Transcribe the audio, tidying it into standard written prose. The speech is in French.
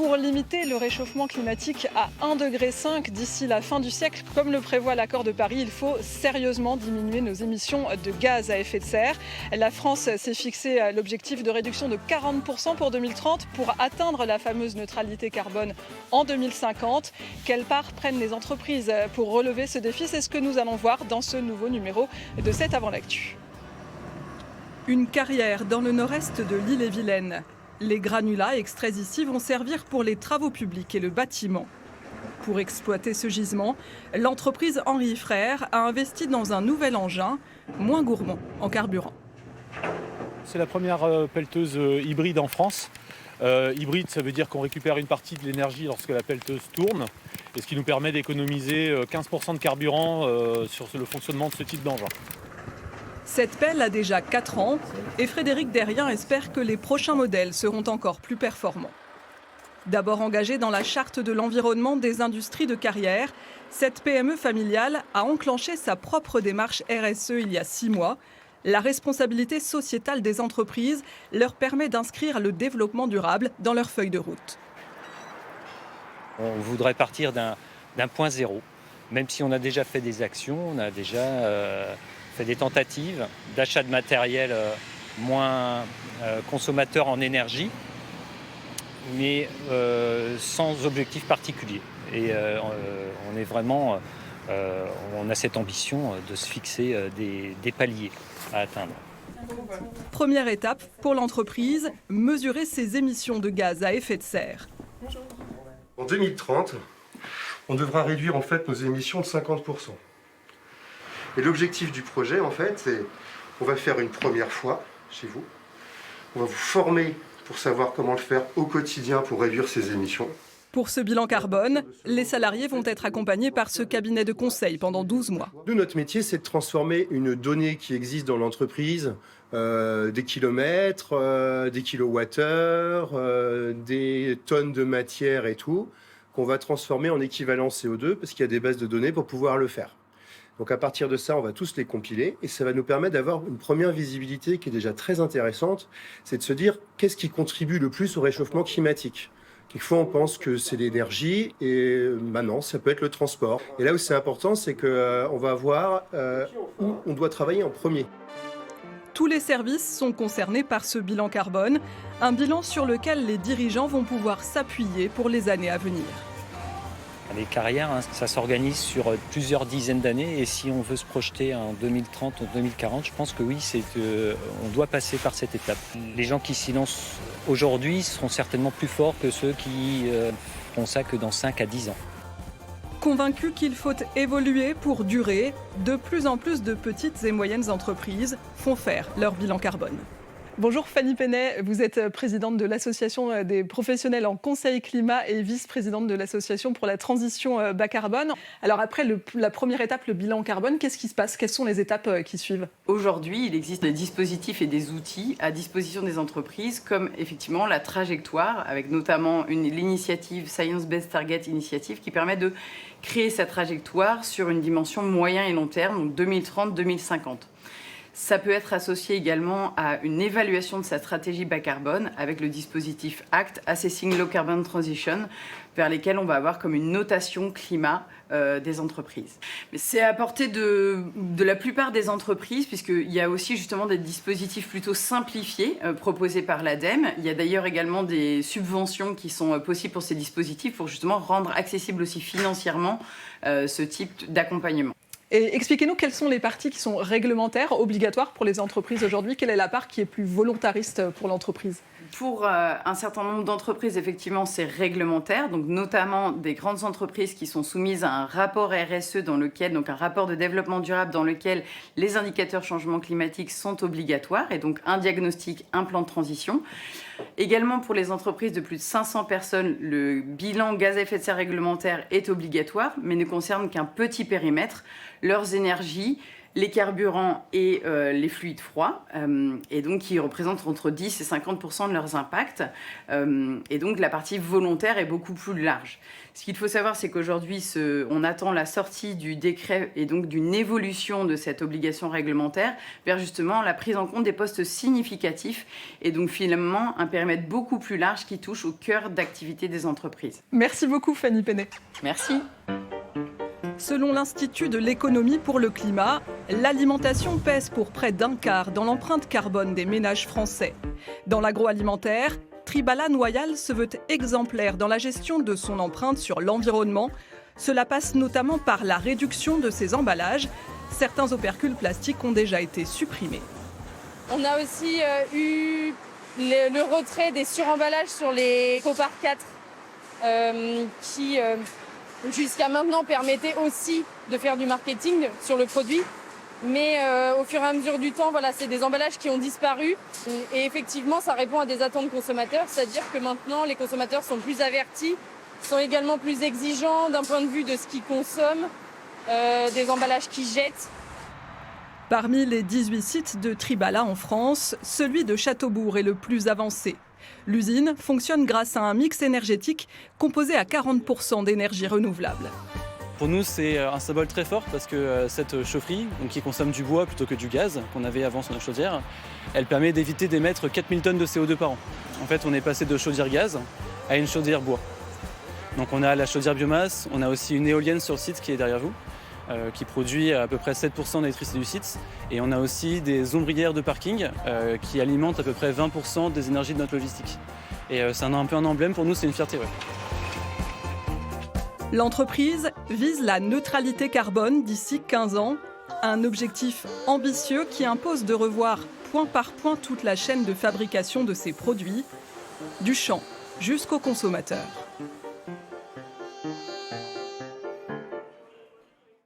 Pour limiter le réchauffement climatique à 1,5 degré d'ici la fin du siècle, comme le prévoit l'accord de Paris, il faut sérieusement diminuer nos émissions de gaz à effet de serre. La France s'est fixé l'objectif de réduction de 40% pour 2030 pour atteindre la fameuse neutralité carbone en 2050. Quelle part prennent les entreprises pour relever ce défi? C'est ce que nous allons voir dans ce nouveau numéro de 7 avant l'actu. Une carrière dans le nord-est de l'Ille-et-Vilaine. Les granulats extraits ici vont servir pour les travaux publics et le bâtiment. Pour exploiter ce gisement, l'entreprise Henry Frères a investi dans un nouvel engin, moins gourmand en carburant. C'est la première pelleteuse hybride en France. Hybride, ça veut dire qu'on récupère une partie de l'énergie lorsque la pelleteuse tourne, et ce qui nous permet d'économiser 15% de carburant sur le fonctionnement de ce type d'engin. Cette pelle a déjà 4 ans et Frédéric Derrien espère que les prochains modèles seront encore plus performants. D'abord engagée dans la charte de l'environnement des industries de carrière, cette PME familiale a enclenché sa propre démarche RSE il y a 6 mois. La responsabilité sociétale des entreprises leur permet d'inscrire le développement durable dans leur feuille de route. On voudrait partir d'un point zéro, même si on a déjà fait des actions, on a déjà fait des tentatives d'achat de matériel moins consommateur en énergie, mais sans objectif particulier. Et on est vraiment, on a cette ambition de se fixer des paliers à atteindre. Première étape pour l'entreprise, mesurer ses émissions de gaz à effet de serre. En 2030, on devra réduire en fait nos émissions de 50%. Et l'objectif du projet, en fait, c'est qu'on va faire une première fois chez vous. On va vous former pour savoir comment le faire au quotidien pour réduire ces émissions. Pour ce bilan carbone, les salariés vont être accompagnés par ce cabinet de conseil pendant 12 mois. Nous, notre métier, c'est de transformer une donnée qui existe dans l'entreprise, des kilomètres, des kilowattheures, des tonnes de matière et tout, qu'on va transformer en équivalent CO2 parce qu'il y a des bases de données pour pouvoir le faire. Donc à partir de ça, on va tous les compiler et ça va nous permettre d'avoir une première visibilité qui est déjà très intéressante, c'est de se dire qu'est-ce qui contribue le plus au réchauffement climatique. Quelquefois, on pense que c'est l'énergie et non, ça peut être le transport. Et là où c'est important, c'est qu'on va voir où on doit travailler en premier. Tous les services sont concernés par ce bilan carbone, un bilan sur lequel les dirigeants vont pouvoir s'appuyer pour les années à venir. Les carrières, ça s'organise sur plusieurs dizaines d'années et si on veut se projeter en 2030 ou 2040, je pense que oui, on doit passer par cette étape. Les gens qui s'y lancent aujourd'hui seront certainement plus forts que ceux qui feront ça que dans 5 à 10 ans. Convaincus qu'il faut évoluer pour durer, de plus en plus de petites et moyennes entreprises font faire leur bilan carbone. Bonjour Fanny Pennet, vous êtes présidente de l'association des professionnels en conseil climat et vice-présidente de l'association pour la transition bas carbone. Alors après la première étape, le bilan carbone, qu'est-ce qui se passe? Quelles sont les étapes qui suivent? Aujourd'hui, il existe des dispositifs et des outils à disposition des entreprises comme effectivement la trajectoire avec notamment l'initiative Science Based Target Initiative qui permet de créer sa trajectoire sur une dimension moyen et long terme, donc 2030-2050. Ça peut être associé également à une évaluation de sa stratégie bas carbone avec le dispositif ACT, Assessing Low Carbon Transition, vers lesquels on va avoir comme une notation climat des entreprises. Mais c'est à portée de la plupart des entreprises, puisqu'il y a aussi justement des dispositifs plutôt simplifiés proposés par l'ADEME. Il y a d'ailleurs également des subventions qui sont possibles pour ces dispositifs pour justement rendre accessible aussi financièrement ce type d'accompagnement. Et expliquez-nous quelles sont les parties qui sont réglementaires, obligatoires pour les entreprises aujourd'hui. Quelle est la part qui est plus volontariste pour l'entreprise? Pour un certain nombre d'entreprises, effectivement, c'est réglementaire, donc notamment des grandes entreprises qui sont soumises à un rapport RSE donc un rapport de développement durable dans lequel les indicateurs changement climatique sont obligatoires et donc un diagnostic, un plan de transition. Également pour les entreprises de plus de 500 personnes, le bilan gaz à effet de serre réglementaire est obligatoire, mais ne concerne qu'un petit périmètre, leurs énergies, les carburants et les fluides froids, et donc qui représentent entre 10 et 50% de leurs impacts. Et donc la partie volontaire est beaucoup plus large. Ce qu'il faut savoir, c'est qu'aujourd'hui, on attend la sortie du décret et donc d'une évolution de cette obligation réglementaire vers justement la prise en compte des postes significatifs et donc finalement un périmètre beaucoup plus large qui touche au cœur d'activité des entreprises. Merci beaucoup Fanny Penet. Merci. Selon l'Institut de l'économie pour le climat, l'alimentation pèse pour près d'un quart dans l'empreinte carbone des ménages français. Dans l'agroalimentaire, Tribala Noyal se veut exemplaire dans la gestion de son empreinte sur l'environnement. Cela passe notamment par la réduction de ses emballages. Certains opercules plastiques ont déjà été supprimés. On a aussi eu le retrait des suremballages sur les Copart 4 qui jusqu'à maintenant permettait aussi de faire du marketing sur le produit. Mais au fur et à mesure du temps, voilà, c'est des emballages qui ont disparu. Et effectivement, ça répond à des attentes consommateurs, c'est-à-dire que maintenant, les consommateurs sont plus avertis, sont également plus exigeants d'un point de vue de ce qu'ils consomment, des emballages qu'ils jettent. Parmi les 18 sites de Tribala en France, celui de Châteaubourg est le plus avancé. L'usine fonctionne grâce à un mix énergétique composé à 40% d'énergie renouvelable. Pour nous, c'est un symbole très fort parce que cette chaufferie, donc qui consomme du bois plutôt que du gaz qu'on avait avant sur nos chaudières, elle permet d'éviter d'émettre 4000 tonnes de CO2 par an. En fait, on est passé de chaudière gaz à une chaudière bois. Donc on a la chaudière biomasse, on a aussi une éolienne sur le site qui est derrière vous, qui produit à peu près 7% d'électricité du site. Et on a aussi des ombrières de parking qui alimentent à peu près 20% des énergies de notre logistique. Et c'est un peu un emblème pour nous, c'est une fierté. Ouais. L'entreprise vise la neutralité carbone d'ici 15 ans, un objectif ambitieux qui impose de revoir point par point toute la chaîne de fabrication de ces produits, du champ jusqu'au consommateur.